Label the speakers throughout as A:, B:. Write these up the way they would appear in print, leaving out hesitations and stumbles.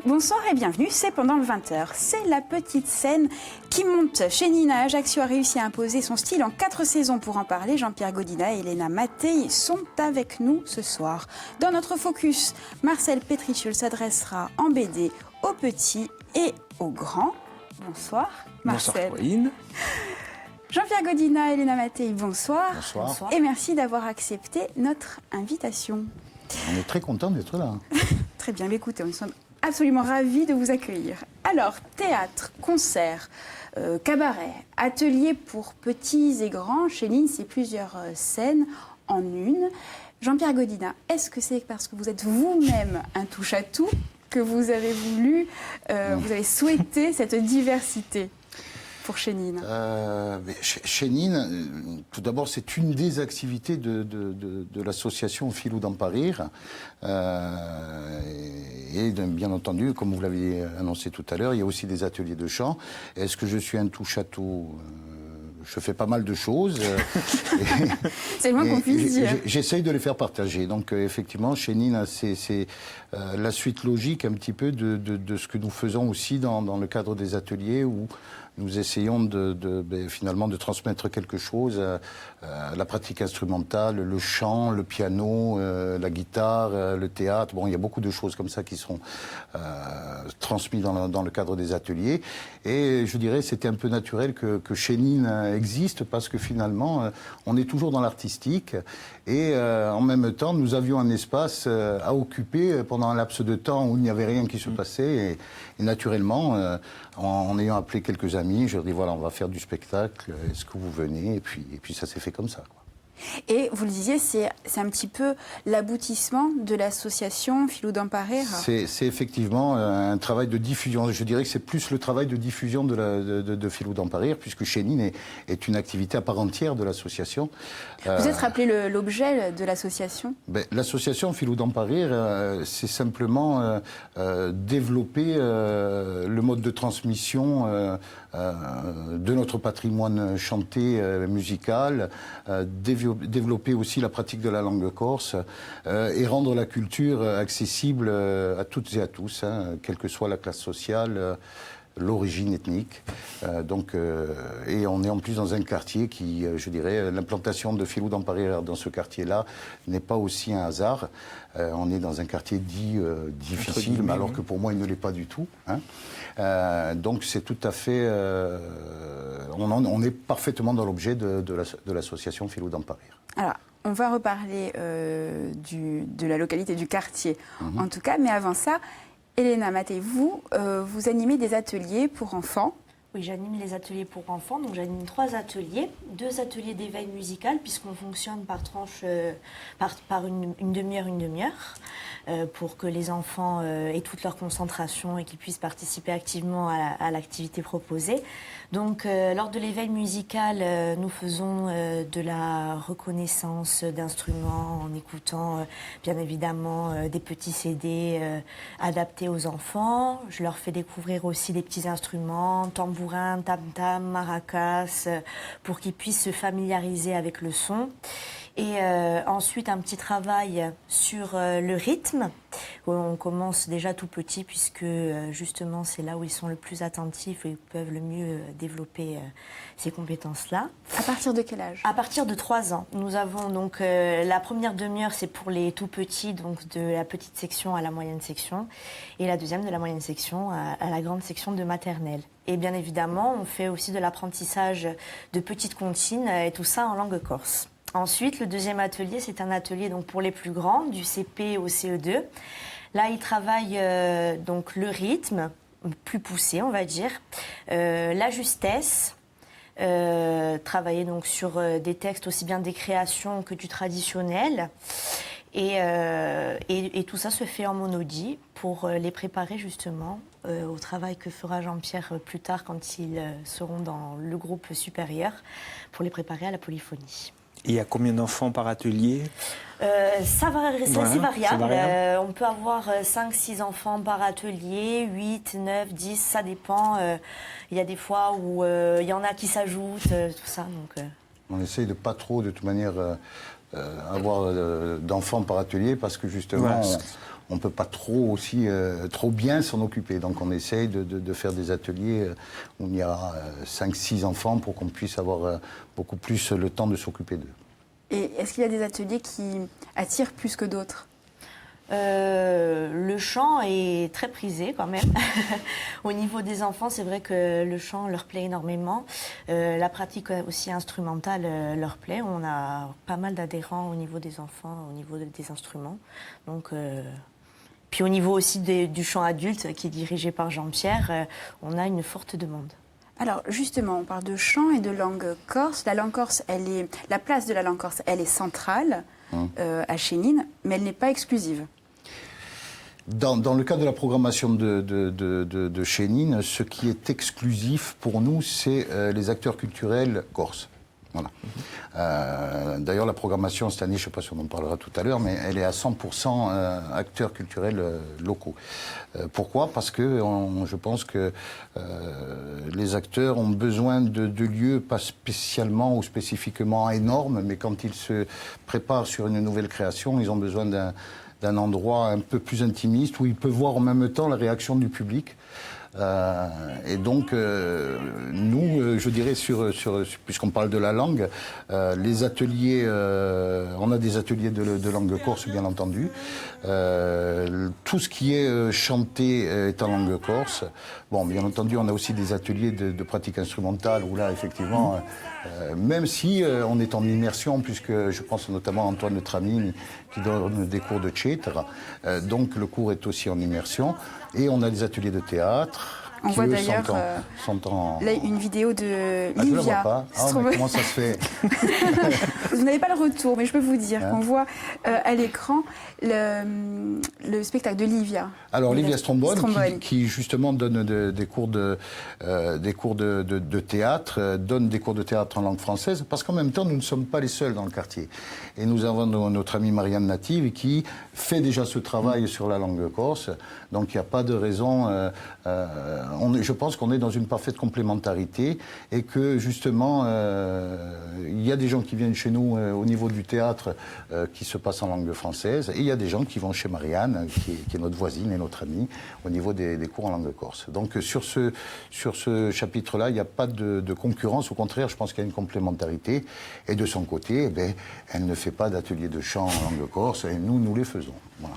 A: Bonsoir et bienvenue, c'est Pendant le 20h. C'est la petite scène qui monte. Chez Nina, Ajaccio a réussi à imposer son style en 4 saisons. Pour en parler, Jean-Pierre Godina et Elena Mattei sont avec nous ce soir. Dans notre focus, Marcel Pétrichul s'adressera en BD aux petits et aux grands. Bonsoir Marcel.
B: Bonsoir Pauline.
A: Jean-Pierre Godina et Elena Mattei, bonsoir.
C: Bonsoir.
A: Et merci d'avoir accepté notre invitation.
C: On est très contents d'être là.
A: Très bien, mais écoutez, nous sommes absolument ravis de vous accueillir. Alors, théâtre, concert, cabaret, atelier pour petits et grands, chez Nina, c'est plusieurs scènes en une. Jean-Pierre Godina, est-ce que c'est parce que vous êtes vous-même un touche-à-tout que vous avez voulu, vous avez souhaité cette diversité pour chez Nina?
C: Chez Nina, tout d'abord, c'est une des activités de l'association Filou dans Paris. Et bien entendu, comme vous l'avez annoncé tout à l'heure, il y a aussi des ateliers de chant. Est-ce que je suis un touche-à-tout? Je fais pas mal de choses.
A: C'est le moins qu'on puisse dire.
C: J'essaye de les faire partager. Donc effectivement, chez Nina, c'est la suite logique un petit peu de ce que nous faisons aussi dans le cadre des ateliers où nous essayons finalement de transmettre quelque chose, la pratique instrumentale, le chant, le piano, la guitare, le théâtre. Bon, il y a beaucoup de choses comme ça qui sont transmises dans le cadre des ateliers. Et je dirais c'était un peu naturel que chez Nina existe parce que finalement, on est toujours dans l'artistique. Et en même temps, nous avions un espace à occuper pendant un laps de temps où il n'y avait rien qui se passait. Et naturellement, en ayant appelé quelques amis, je leur ai dit voilà, on va faire du spectacle, est-ce que vous venez? Et puis ça s'est fait comme ça, quoi.
A: Et vous le disiez, c'est un petit peu l'aboutissement de l'association Filou dans Paris.
C: C'est effectivement un travail de diffusion. Je dirais que c'est plus le travail de diffusion de Filou dans Paris, puisque chez Nina est une activité à part entière de l'association.
A: Vous êtes rappelé l'objet de l'association?
C: L'association Filou dans Paris, c'est simplement développer le mode de transmission de notre patrimoine chanté, musical, développer aussi la pratique de la langue corse et rendre la culture accessible à toutes et à tous, hein, quelle que soit la classe sociale, l'origine ethnique. Et on est en plus dans un quartier qui, je dirais, l'implantation de Filou dans Paris dans ce quartier-là n'est pas aussi un hasard. On est dans un quartier dit difficile, mais alors que pour moi il ne l'est pas du tout, hein. Donc c'est tout à fait... on est parfaitement dans l'objet de l'association Filou dans Paris.
A: Alors, on va reparler de la localité, du quartier, en tout cas. Mais avant ça, Elena Mattei, vous animez des ateliers pour enfants.
D: Oui, j'anime les ateliers pour enfants. Donc j'anime 3 ateliers. 2 ateliers d'éveil musical, puisqu'on fonctionne par tranche, par une demi-heure, pour que les enfants aient toute leur concentration et qu'ils puissent participer activement à l'activité proposée. Donc lors de l'éveil musical, nous faisons de la reconnaissance d'instruments en écoutant bien évidemment des petits CD adaptés aux enfants. Je leur fais découvrir aussi des petits instruments, tambourin, tam-tam, maracas, pour qu'ils puissent se familiariser avec le son. Et ensuite, un petit travail sur le rythme. On commence déjà tout petit puisque justement, c'est là où ils sont le plus attentifs et ils peuvent le mieux développer ces compétences-là.
A: À partir de quel âge?
D: À partir de 3 ans. Nous avons donc la première demi-heure, c'est pour les tout petits, donc de la petite section à la moyenne section. Et la deuxième, de la moyenne section à la grande section de maternelle. Et bien évidemment, on fait aussi de l'apprentissage de petites comptines et tout ça en langue corse. Ensuite, le deuxième atelier, c'est un atelier donc pour les plus grands, du CP au CE2. Là, ils travaillent donc le rythme, plus poussé, on va dire, la justesse, travailler donc sur des textes aussi bien des créations que du traditionnel. Et tout ça se fait en monodie pour les préparer justement au travail que fera Jean-Pierre plus tard quand ils seront dans le groupe supérieur, pour les préparer à la polyphonie.
B: Et il y a combien d'enfants par atelier?
D: C'est assez variable.
B: variable.
D: On peut avoir 5-6 enfants par atelier, 8, 9, 10, ça dépend. Il y a des fois où il y en a qui s'ajoutent, tout ça. Donc,
C: On essaye de pas trop, de toute manière, avoir d'enfants par atelier parce que justement, on ne peut pas trop bien s'en occuper. Donc on essaye de faire des ateliers où il y a 5-6 enfants pour qu'on puisse avoir beaucoup plus le temps de s'occuper d'eux.
A: Et est-ce qu'il y a des ateliers qui attirent plus que d'autres ?
D: Le chant est très prisé quand même. Au niveau des enfants, c'est vrai que le chant leur plaît énormément. La pratique aussi instrumentale leur plaît. On a pas mal d'adhérents au niveau des enfants, au niveau des instruments. Donc, puis au niveau aussi du chant adulte, qui est dirigé par Jean-Pierre, on a une forte demande.
A: Alors justement, on parle de chant et de langue corse. La langue corse, la place de la langue corse, elle est centrale à Chénine, mais elle n'est pas exclusive.
C: Dans le cadre de la programmation de Chénine, ce qui est exclusif pour nous, c'est les acteurs culturels corses. Voilà. D'ailleurs, la programmation cette année, je ne sais pas si on en parlera tout à l'heure, mais elle est à 100% acteurs culturels locaux. Pourquoi ? Parce que je pense que les acteurs ont besoin de lieux pas spécialement ou spécifiquement énormes, mais quand ils se préparent sur une nouvelle création, ils ont besoin d'un endroit un peu plus intimiste où ils peuvent voir en même temps la réaction du public. Et donc, nous, je dirais, puisqu'on parle de la langue, les ateliers, on a des ateliers de langue corse, bien entendu. Tout ce qui est chanté est en langue corse. Bon, bien entendu, on a aussi des ateliers de pratique instrumentale où là, effectivement, même si on est en immersion, puisque je pense notamment à Antoine Le Tramine qui donne des cours de tchétre, donc le cours est aussi en immersion. Et on a des ateliers de théâtre.
A: On voit d'ailleurs là une vidéo de Livia.
C: Je la vois pas. Mais comment ça se fait?
A: Vous n'avez pas le retour, mais je peux vous dire qu'on voit à l'écran le spectacle de Livia.
C: Alors Livia Strombone, qui justement donne des cours de théâtre, donne des cours de théâtre en langue française, parce qu'en même temps, nous ne sommes pas les seuls dans le quartier. Et nous avons notre amie Marianne Native qui fait déjà ce travail sur la langue corse. Donc il n'y a pas de raison. Je pense qu'on est dans une parfaite complémentarité et que justement, il y a des gens qui viennent chez nous au niveau du théâtre qui se passe en langue française et il y a des gens qui vont chez Marianne, qui est notre voisine et notre amie, au niveau des cours en langue corse. Donc sur ce chapitre-là, il n'y a pas de concurrence. Au contraire, je pense qu'il y a une complémentarité. Et de son côté, elle ne fait pas d'atelier de chant en langue corse et nous les faisons. Voilà.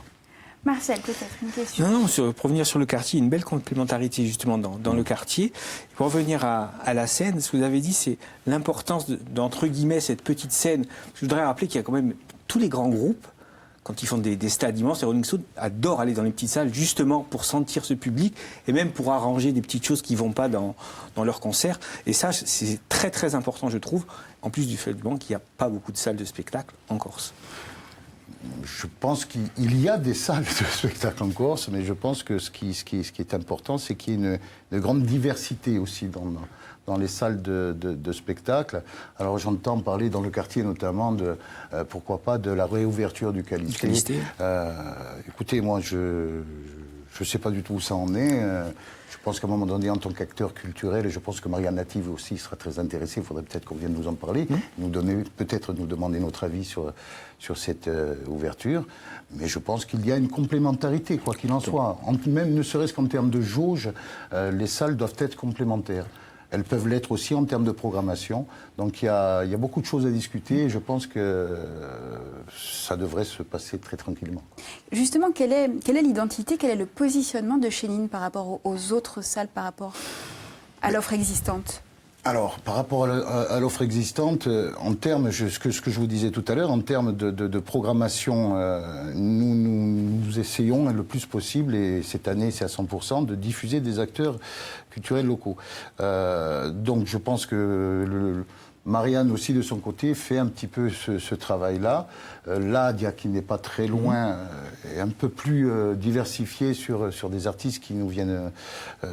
A: Marcel, peut-être une question.
B: Non, pour revenir sur le quartier, une belle complémentarité justement dans le quartier. Pour revenir à la scène, ce que vous avez dit, c'est l'importance d'entre guillemets cette petite scène. Je voudrais rappeler qu'il y a quand même tous les grands groupes, quand ils font des stades immenses, les Rolling Stones adorent aller dans les petites salles justement pour sentir ce public et même pour arranger des petites choses qui ne vont pas dans leurs concerts. Et ça, c'est très très important, je trouve, en plus du fait qu'il n'y a pas beaucoup de salles de spectacle en Corse.
C: Je pense qu'il y a des salles de spectacle en Corse, mais je pense que ce qui est important, c'est qu'il y ait une grande diversité aussi dans les salles de spectacle. Alors j'entends parler dans le quartier notamment pourquoi pas, de la réouverture du Calisté. Écoutez, moi je ne sais pas du tout où ça en est. Je pense qu'à un moment donné, en tant qu'acteur culturel, et je pense que Marianne Native aussi sera très intéressée, il faudrait peut-être qu'on vienne nous en parler, peut-être nous demander notre avis sur cette ouverture. Mais je pense qu'il y a une complémentarité, quoi qu'il en soit. Même ne serait-ce qu'en termes de jauge, les salles doivent être complémentaires. Elles peuvent l'être aussi en termes de programmation. Donc il y a beaucoup de choses à discuter et je pense que ça devrait se passer très tranquillement.
A: Justement, quelle est l'identité, quel est le positionnement de Chénine par rapport aux autres salles, par rapport à l'offre existante ?
C: Alors, par rapport à l'offre existante, en termes, ce que je vous disais tout à l'heure, en termes de programmation, nous essayons le plus possible, et cette année c'est à 100%, de diffuser des acteurs culturels locaux. Donc je pense que Marianne aussi de son côté fait un petit peu ce travail-là. L'Adia, qui n'est pas très loin, est un peu plus diversifié sur des artistes qui nous viennent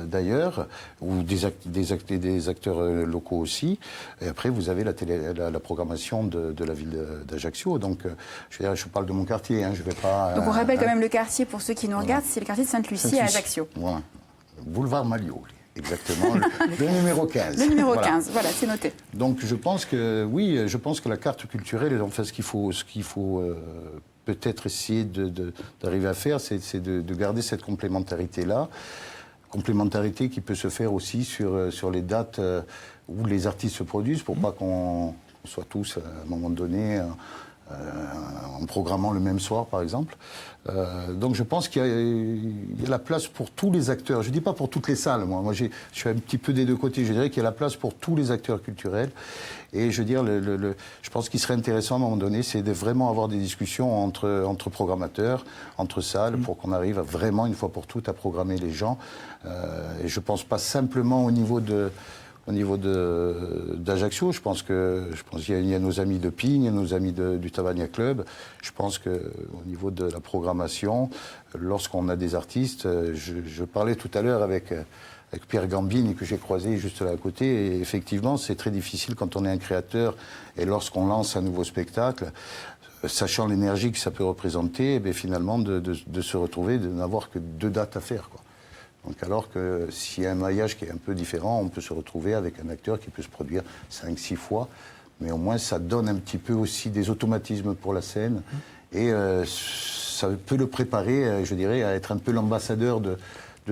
C: d'ailleurs, ou des acteurs locaux aussi. Et après, vous avez la programmation de la ville d'Ajaccio. Donc, je parle de mon quartier, je vais pas...
A: Donc on rappelle quand même le quartier, pour ceux qui nous regardent, c'est le quartier de Sainte-Lucie à Ajaccio.
C: Voilà. Boulevard Malliot. Exactement, le numéro 15.
A: Le numéro 15, voilà, c'est noté.
C: Donc je pense que, oui, je pense que la carte culturelle, enfin, ce qu'il faut peut-être essayer d'arriver à faire, c'est de garder cette complémentarité-là. Complémentarité qui peut se faire aussi sur les dates où les artistes se produisent, pour pas qu'on soit tous, à un moment donné, en programmant le même soir, par exemple. Donc je pense qu'il y a la place pour tous les acteurs. Je ne dis pas pour toutes les salles, moi je suis un petit peu des deux côtés. Je dirais qu'il y a la place pour tous les acteurs culturels. Et je veux dire, je pense qu'il serait intéressant à un moment donné, c'est de vraiment avoir des discussions entre programmateurs, entre salles, pour qu'on arrive à vraiment, une fois pour toutes, à programmer les gens. Et je ne pense pas simplement au niveau d'Ajaccio, je pense qu'il y a nos amis de Pigne, nos amis du Tavania Club. Je pense qu'au niveau de la programmation, lorsqu'on a des artistes, je parlais tout à l'heure avec Pierre Gambini que j'ai croisé juste là à côté, et effectivement c'est très difficile quand on est un créateur et lorsqu'on lance un nouveau spectacle, sachant l'énergie que ça peut représenter, et finalement de se retrouver, de n'avoir que 2 dates à faire, quoi. Donc alors que s'il y a un maillage qui est un peu différent, on peut se retrouver avec un acteur qui peut se produire 5-6 fois, mais au moins ça donne un petit peu aussi des automatismes pour la scène, et ça peut le préparer, je dirais, à être un peu l'ambassadeur de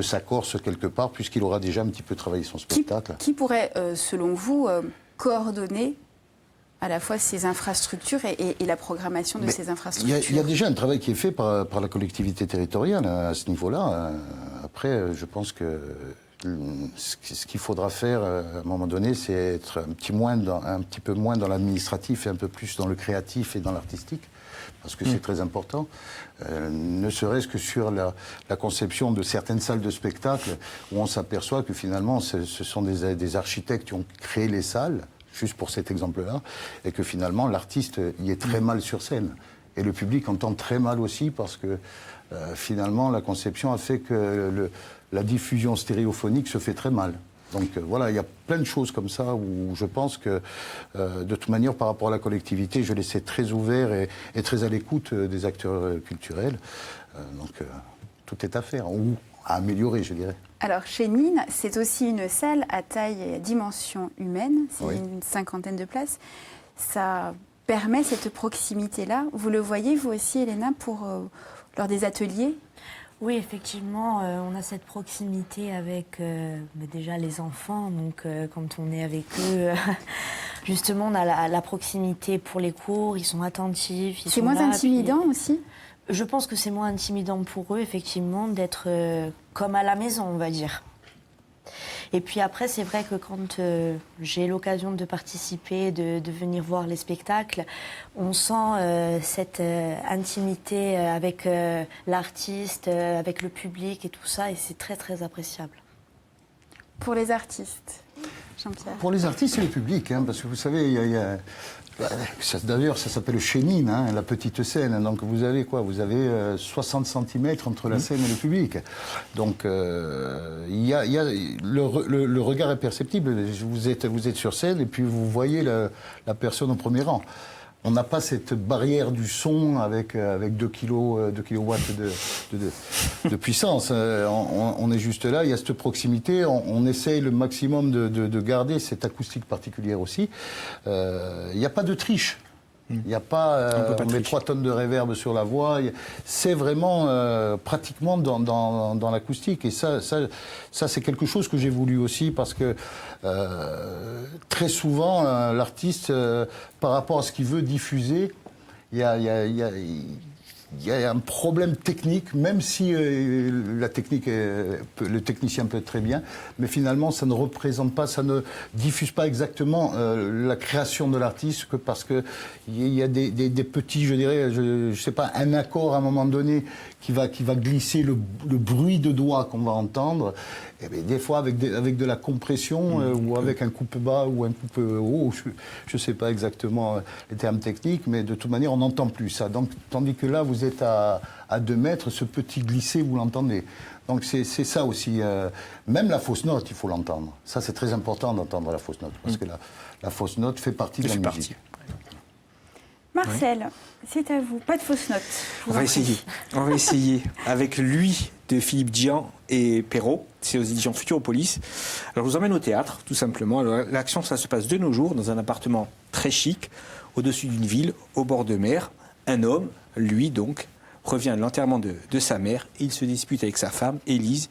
C: sa Corse quelque part, puisqu'il aura déjà un petit peu travaillé son spectacle.
A: Qui pourrait, selon vous, coordonner à la fois ces infrastructures et la programmation de ces infrastructures?
C: Il y a déjà un travail qui est fait par la collectivité territoriale à ce niveau-là. Après, je pense que ce qu'il faudra faire à un moment donné, c'est être un petit peu moins dans l'administratif et un peu plus dans le créatif et dans l'artistique, parce que c'est très important. Ne serait-ce que sur la conception de certaines salles de spectacle, où on s'aperçoit que finalement ce sont des architectes qui ont créé les salles, juste pour cet exemple-là, et que finalement l'artiste y est très mal sur scène. Et le public entend très mal aussi, parce que finalement la conception a fait que la diffusion stéréophonique se fait très mal. Donc voilà, il y a plein de choses comme ça où je pense que de toute manière par rapport à la collectivité, je laissais très ouvert et très à l'écoute des acteurs culturels. Donc tout est à faire, ou à améliorer, je dirais.
A: Alors, chez Nîmes, c'est aussi une salle à taille et à dimension humaine, c'est
C: Oui.
A: une 50aine de places. Ça permet cette proximité-là. Vous le voyez, vous aussi, Elena, lors des ateliers?
D: Oui, effectivement, on a cette proximité avec déjà les enfants. Donc, quand on est avec eux, justement, on a la proximité pour les cours, ils sont attentifs.
A: C'est moins intimidant aussi?
D: Je pense que c'est moins intimidant pour eux, effectivement, d'être comme à la maison, on va dire. Et puis après, c'est vrai que quand j'ai l'occasion de participer, de venir voir les spectacles, on sent cette intimité avec l'artiste, avec le public et tout ça, et c'est très, très appréciable.
A: Pour les artistes, Jean-Pierre?
C: Pour les artistes et le public, parce que vous savez, d'ailleurs, ça s'appelle Chénine, la petite scène. Donc vous avez quoi? Vous avez 60 cm entre la scène et le public. Donc le regard est perceptible. Vous êtes sur scène et puis vous voyez la personne au premier rang. On n'a pas cette barrière du son avec 2 kilowatts de puissance. On est juste là, il y a cette proximité. On essaye le maximum de garder cette acoustique particulière aussi. Il n'y a pas de triche. Il n'y a pas, on met 3 tonnes de réverb sur la voix. C'est vraiment pratiquement dans l'acoustique. Et ça c'est quelque chose que j'ai voulu aussi, parce que très souvent, l'artiste, par rapport à ce qu'il veut diffuser, il y a un problème technique, même si le technicien peut être très bien, mais finalement ça ne représente pas, ça ne diffuse pas exactement la création de l'artiste, que parce que il y a des petits, je dirais, je sais pas, un accord à un moment donné qui va glisser le bruit de doigts qu'on va entendre. Et bien, des fois avec de la compression ou avec un coupe bas ou un coupe haut, je ne sais pas exactement les termes techniques, mais de toute manière on n'entend plus ça. Donc, tandis que là vous êtes à 2 mètres, ce petit glissé vous l'entendez. Donc c'est ça aussi. Même la fausse note, il faut l'entendre. Ça c'est très important d'entendre la fausse note, parce que la fausse note fait partie de la musique.
A: Marcel, c'est à vous. Pas de fausses notes.
B: On va essayer. On va essayer avec lui de Philippe Dian et Perrault. C'est aux éditions Futuropolis. Alors, je vous emmène au théâtre, tout simplement. Alors, l'action, ça se passe de nos jours dans un appartement très chic, au-dessus d'une ville, au bord de mer. Un homme, lui donc, revient de l'enterrement de sa mère et il se dispute avec sa femme, Élise,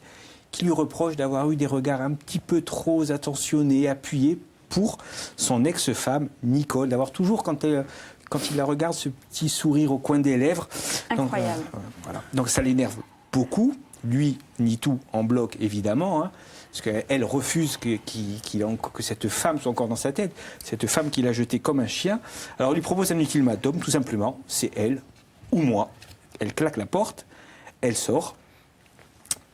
B: qui lui reproche d'avoir eu des regards un petit peu trop attentionnés, appuyés pour son ex-femme, Nicole, d'avoir toujours, quand il la regarde, ce petit sourire au coin des lèvres.
A: Incroyable.
B: Donc, voilà. Donc ça l'énerve beaucoup. Lui nie tout en bloc, évidemment, hein, parce qu'elle refuse que cette femme soit encore dans sa tête, cette femme qu'il a jetée comme un chien. Alors il lui propose un ultimatum, tout simplement, c'est elle ou moi. Elle claque la porte, elle sort,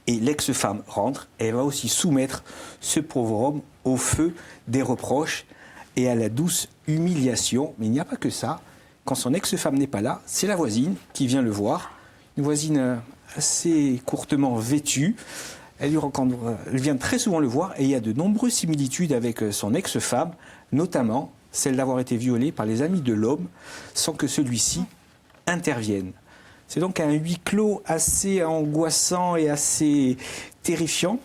B: et l'ex-femme rentre, et elle va aussi soumettre ce pauvre homme au feu des reproches et à la douce humiliation. Mais il n'y a pas que ça. Quand son ex-femme n'est pas là, c'est la voisine qui vient le voir, une voisine assez courtement vêtue. Elle vient très souvent le voir et il y a de nombreuses similitudes avec son ex-femme, notamment celle d'avoir été violée par les amis de l'homme sans que celui-ci intervienne. C'est donc un huis clos assez angoissant et assez terrifiant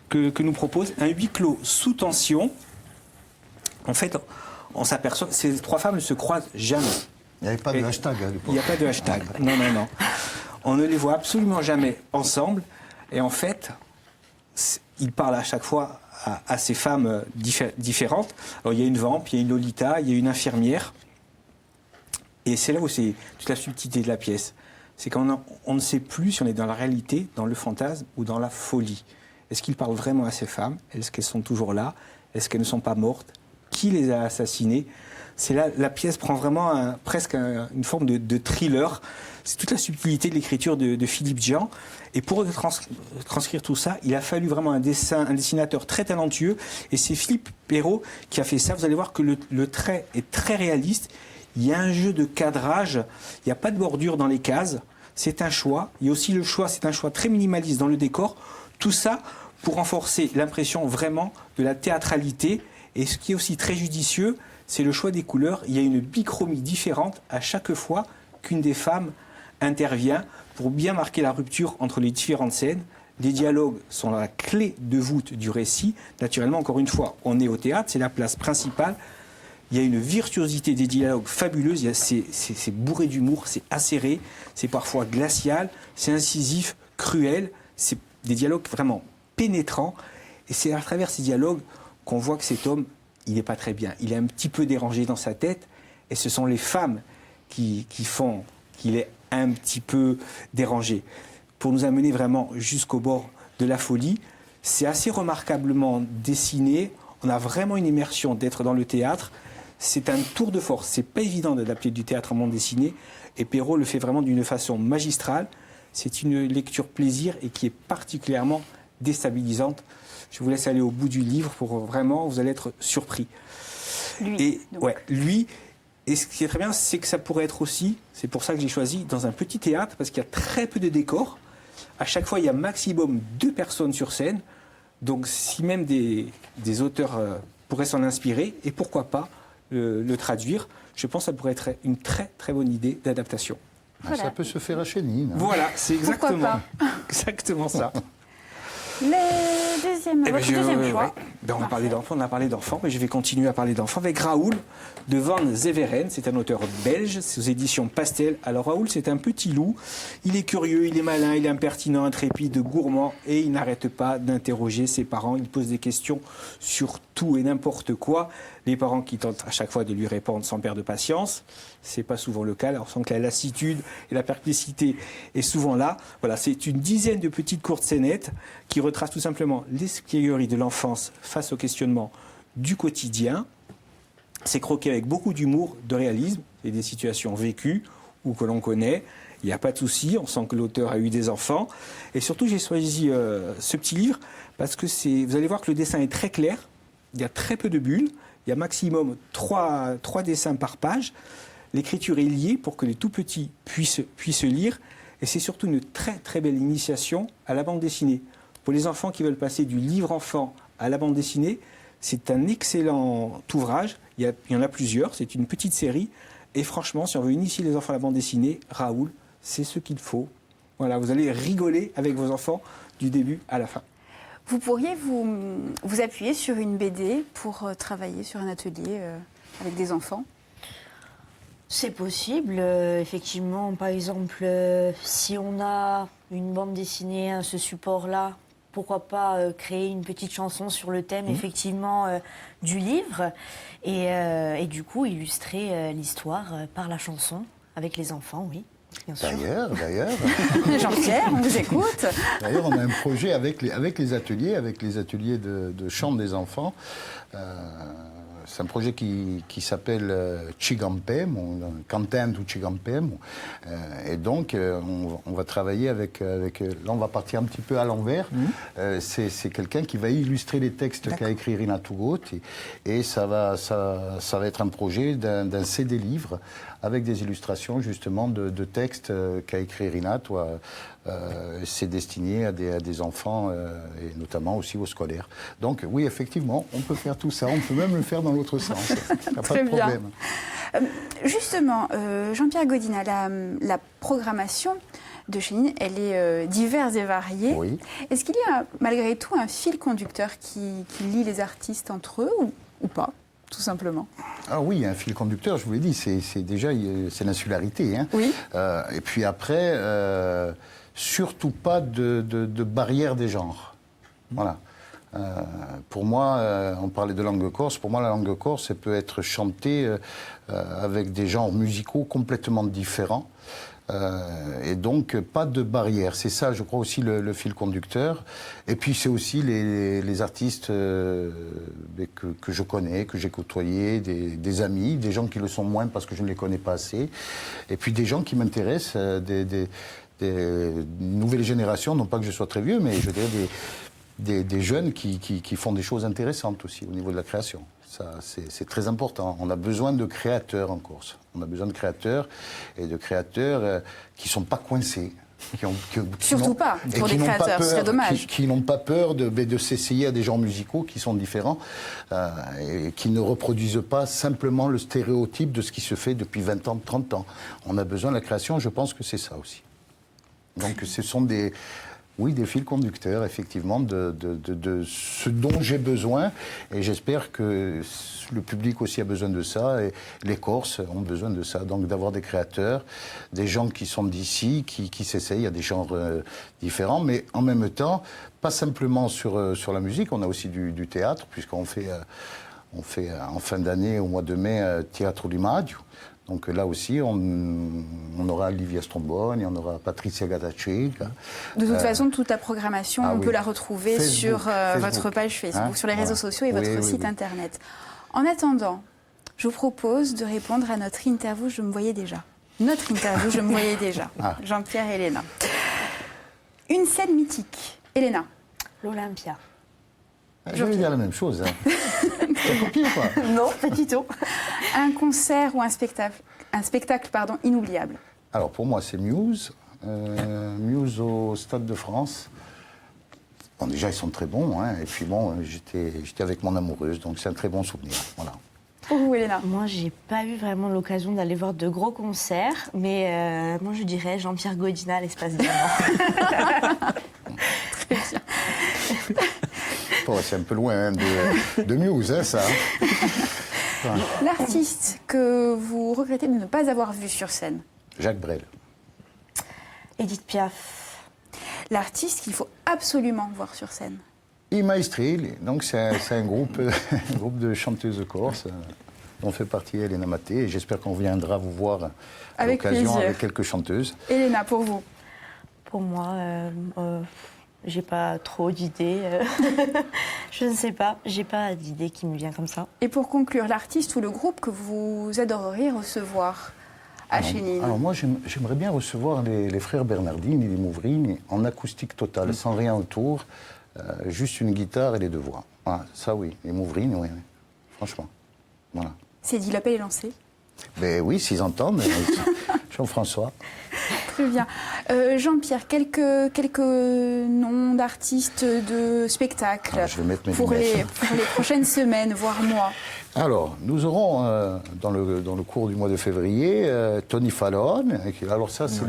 B: que nous propose. Un huis clos sous tension. En fait, on s'aperçoit que ces trois femmes ne se croisent jamais.
C: Il n'y avait pas de hashtag à l'époque.
B: Il n'y a pas de hashtag. Non, non, non. On ne les voit absolument jamais ensemble. Et en fait, il parle à chaque fois à ces femmes différentes. Alors, il y a une vampe, il y a une Lolita, il y a une infirmière. Et c'est là où c'est toute la subtilité de la pièce. C'est qu'on ne sait plus si on est dans la réalité, dans le fantasme ou dans la folie. Est-ce qu'il parle vraiment à ces femmes? Est-ce qu'elles sont toujours là? Est-ce qu'elles ne sont pas mortes? Qui les a assassinées? C'est là, la pièce prend vraiment presque une forme de thriller. C'est toute la subtilité de l'écriture de Philippe Dian. Et pour transcrire tout ça, il a fallu vraiment un dessinateur très talentueux. Et c'est Philippe Perrault qui a fait ça. Vous allez voir que le trait est très réaliste. Il y a un jeu de cadrage, il n'y a pas de bordure dans les cases, c'est un choix. Il y a aussi le choix, c'est un choix très minimaliste dans le décor. Tout ça pour renforcer l'impression vraiment de la théâtralité. Et ce qui est aussi très judicieux, c'est le choix des couleurs. Il y a une bichromie différente à chaque fois qu'une des femmes intervient pour bien marquer la rupture entre les différentes scènes. Les dialogues sont la clé de voûte du récit. Naturellement, encore une fois, on est au théâtre, c'est la place principale. Il y a une virtuosité des dialogues fabuleuse, c'est bourré d'humour, c'est acéré, c'est parfois glacial, c'est incisif, cruel, c'est des dialogues vraiment pénétrants. Et c'est à travers ces dialogues qu'on voit que cet homme, il n'est pas très bien. Il est un petit peu dérangé dans sa tête, et ce sont les femmes qui font qu'il est un petit peu dérangé. Pour nous amener vraiment jusqu'au bord de la folie, c'est assez remarquablement dessiné, on a vraiment une immersion d'être dans le théâtre. C'est un tour de force. C'est pas évident d'adapter du théâtre en bande dessinée. Et Perrault le fait vraiment d'une façon magistrale. C'est une lecture plaisir et qui est particulièrement déstabilisante. Je vous laisse aller au bout du livre pour vraiment, vous allez être surpris. Lui. Et ce qui est très bien, c'est que ça pourrait être aussi, c'est pour ça que j'ai choisi, dans un petit théâtre, parce qu'il y a très peu de décors. À chaque fois, il y a maximum 2 personnes sur scène. Donc, si même des auteurs pourraient s'en inspirer, et pourquoi pas le traduire, je pense que ça pourrait être une très très bonne idée d'adaptation.
A: Voilà.
C: Ça peut se faire à Chénine. Hein.
B: Voilà, c'est exactement ça.
A: Le deuxième choix.
B: On a parlé d'enfants, mais je vais continuer à parler d'enfants avec Raoul de Van Zeveren. C'est un auteur belge, c'est aux éditions Pastel. Alors Raoul, c'est un petit loup. Il est curieux, il est malin, il est impertinent, intrépide, gourmand et il n'arrête pas d'interroger ses parents. Il pose des questions sur tout et n'importe quoi. Les parents qui tentent à chaque fois de lui répondre sans perdre de patience. C'est pas souvent le cas. Alors, on sent que la lassitude et la perplexité est souvent là. Voilà, c'est une dizaine de petites courtes scénettes qui retracent tout simplement l'espièglerie de l'enfance face au questionnement du quotidien. C'est croqué avec beaucoup d'humour, de réalisme et des situations vécues ou que l'on connaît. Il n'y a pas de souci, on sent que l'auteur a eu des enfants. Et surtout, j'ai choisi ce petit livre parce que vous allez voir que le dessin est très clair. Il y a très peu de bulles. Il y a maximum 3 dessins par page. L'écriture est liée pour que les tout petits puissent lire. Et c'est surtout une très très belle initiation à la bande dessinée. Pour les enfants qui veulent passer du livre enfant à la bande dessinée, c'est un excellent ouvrage. Il y en a plusieurs, c'est une petite série. Et franchement, si on veut initier les enfants à la bande dessinée, Raoul, c'est ce qu'il faut. Voilà, vous allez rigoler avec vos enfants du début à la fin.
A: Vous pourriez vous appuyer sur une BD pour travailler sur un atelier avec des enfants?
D: C'est possible, effectivement. Par exemple, si on a une bande dessinée à ce support-là, pourquoi pas créer une petite chanson sur le thème, effectivement, du livre et du coup illustrer l'histoire par la chanson avec les enfants, oui. Bien sûr.
C: D'ailleurs.
A: Jean-Pierre, on vous écoute.
C: D'ailleurs, on a un projet avec les ateliers de chant des enfants. C'est un projet qui s'appelle Chigampem, Canten ou Chigampem. Et donc, on va travailler avec. Là, on va partir un petit peu à l'envers. C'est quelqu'un qui va illustrer les textes qu'a écrit Rina Tougot. Et ça va être un projet d'un CD-livre avec des illustrations, justement, de textes qu'a écrit Rina. C'est destiné à des enfants et notamment aussi aux scolaires. Donc oui, effectivement, on peut faire tout ça. On peut même le faire dans l'autre sens. Il n'y a pas de problème.
A: Justement, Jean-Pierre Godina, la programmation de Chénine, elle est diverse et variée.
C: Oui.
A: Est-ce qu'il y a malgré tout un fil conducteur qui lie les artistes entre eux ou pas, tout simplement?
C: Ah oui, un fil conducteur, je vous l'ai dit, c'est déjà l'insularité. Hein.
A: Oui.
C: Et puis après, surtout pas de barrière des genres. Voilà. Pour moi, on parlait de langue corse. Pour moi, la langue corse, elle peut être chantée avec des genres musicaux complètement différents. Et donc, pas de barrière. C'est ça, je crois, aussi le fil conducteur. Et puis, c'est aussi les artistes que je connais, que j'ai côtoyés, des amis, des gens qui le sont moins parce que je ne les connais pas assez. Et puis, des gens qui m'intéressent, des nouvelles générations, non pas que je sois très vieux, mais je dirais des jeunes qui font des choses intéressantes aussi au niveau de la création. Ça, c'est très important. On a besoin de créateurs en Corse. On a besoin de créateurs et de créateurs qui ne sont pas coincés.
A: Surtout pas, pour des créateurs, ce serait dommage.
C: Qui n'ont pas peur de s'essayer à des genres musicaux qui sont différents et qui ne reproduisent pas simplement le stéréotype de ce qui se fait depuis 20 ans, 30 ans. On a besoin de la création, je pense que c'est ça aussi. Donc ce sont des fils conducteurs, effectivement, de ce dont j'ai besoin. Et j'espère que le public aussi a besoin de ça. Et les Corses ont besoin de ça. Donc d'avoir des créateurs, des gens qui sont d'ici, qui s'essayent à des genres différents. Mais en même temps, pas simplement sur la musique. On a aussi du théâtre, puisqu'on fait en fin d'année, au mois de mai, Teatro di Maggio. Donc là aussi, on aura Livia Stromboni, on aura Patricia Gadacek.
A: De toute façon, toute la programmation, on peut la retrouver
C: Facebook,
A: sur votre page Facebook, sur les réseaux sociaux et votre site internet. En attendant, je vous propose de répondre à notre interview, je me voyais déjà. Jean-Pierre et Elena. Une scène mythique. Elena.
D: L'Olympia.
C: Je vais dire la même chose. Hein. T'as copié ou pas?
D: Non, pas du tout.
A: Un concert ou un spectacle inoubliable.
C: Alors pour moi, c'est Muse. Muse au Stade de France. Bon, déjà, ils sont très bons. Hein, et puis bon, j'étais avec mon amoureuse, donc c'est un très bon souvenir. Voilà.
A: Pour vous, Elena?
D: Moi, j'ai pas eu vraiment l'occasion d'aller voir de gros concerts, mais moi, je dirais Jean-Pierre Godina à l'Espace Diamant.
A: Très bien.
C: C'est un peu loin hein, de Muse, hein, ça.
A: L'artiste que vous regrettez de ne pas avoir vu sur scène?
C: Jacques Brel.
D: Edith Piaf.
A: L'artiste qu'il faut absolument voir sur scène?
C: I Maestri, donc c'est un groupe de chanteuses corses dont fait partie Elena Maté. Et j'espère qu'on viendra vous voir à l'occasion avec quelques chanteuses.
A: Elena, pour vous?
D: Pour moi, j'ai pas trop d'idées. Je ne sais pas, j'ai pas d'idée qui me vient comme ça.
A: Et pour conclure, l'artiste ou le groupe que vous adoreriez recevoir à Chénine?
C: Alors moi, j'aimerais bien recevoir les frères Bernardini et les Mouvrini en acoustique totale, sans rien autour, juste une guitare et les deux voix. Voilà, ça oui, les Mouvrini, oui, franchement. Voilà.
A: C'est dit, l'appel est lancé?
C: Ben oui, s'ils entendent, Jean-François.
A: Très bien. Jean-Pierre, quelques noms d'artistes de spectacles
C: je vais mettre mes
A: pour les prochaines semaines, voire mois.
C: Alors, nous aurons dans le cours du mois de février Tony Fallon. Alors ça, c'est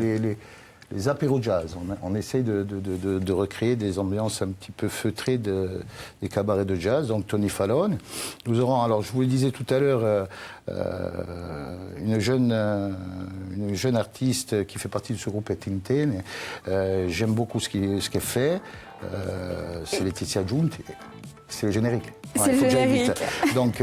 C: les apéros jazz. On essaye de recréer des ambiances un petit peu feutrées des cabarets de jazz. Donc Tony Fallon. Nous aurons, alors je vous le disais tout à l'heure, une jeune artiste qui fait partie de ce groupe Tintin. J'aime beaucoup ce qu'elle fait. C'est Laetitia Giunti. C'est le générique.
A: C'est le générique.
C: Donc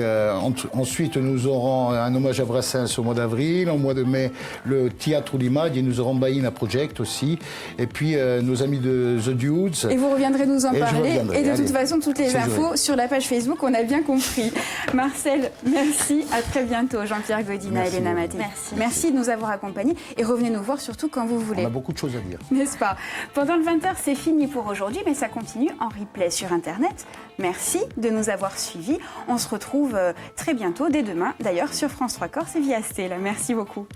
C: ensuite, nous aurons un hommage à Brassens au mois d'avril. Au mois de mai, le Théâtre d'Image. Et nous aurons Baïna Project aussi. Et puis nos amis de The Dudes.
A: Et vous reviendrez nous en parler. Et de toute façon, toutes les infos
C: joué.
A: sur la page Facebook, on a bien compris. Marcel, merci. À très bientôt. Jean-Pierre Godina, Elena Maté. Merci de nous avoir accompagnés. Et revenez nous voir surtout quand vous voulez.
C: On a beaucoup de choses à dire.
A: N'est-ce pas? Pendant le 20h, c'est fini pour aujourd'hui, mais ça continue en replay sur Internet. Merci de nous avoir suivis. On se retrouve très bientôt, dès demain, d'ailleurs, sur France 3 Corse et via Stella. Merci beaucoup.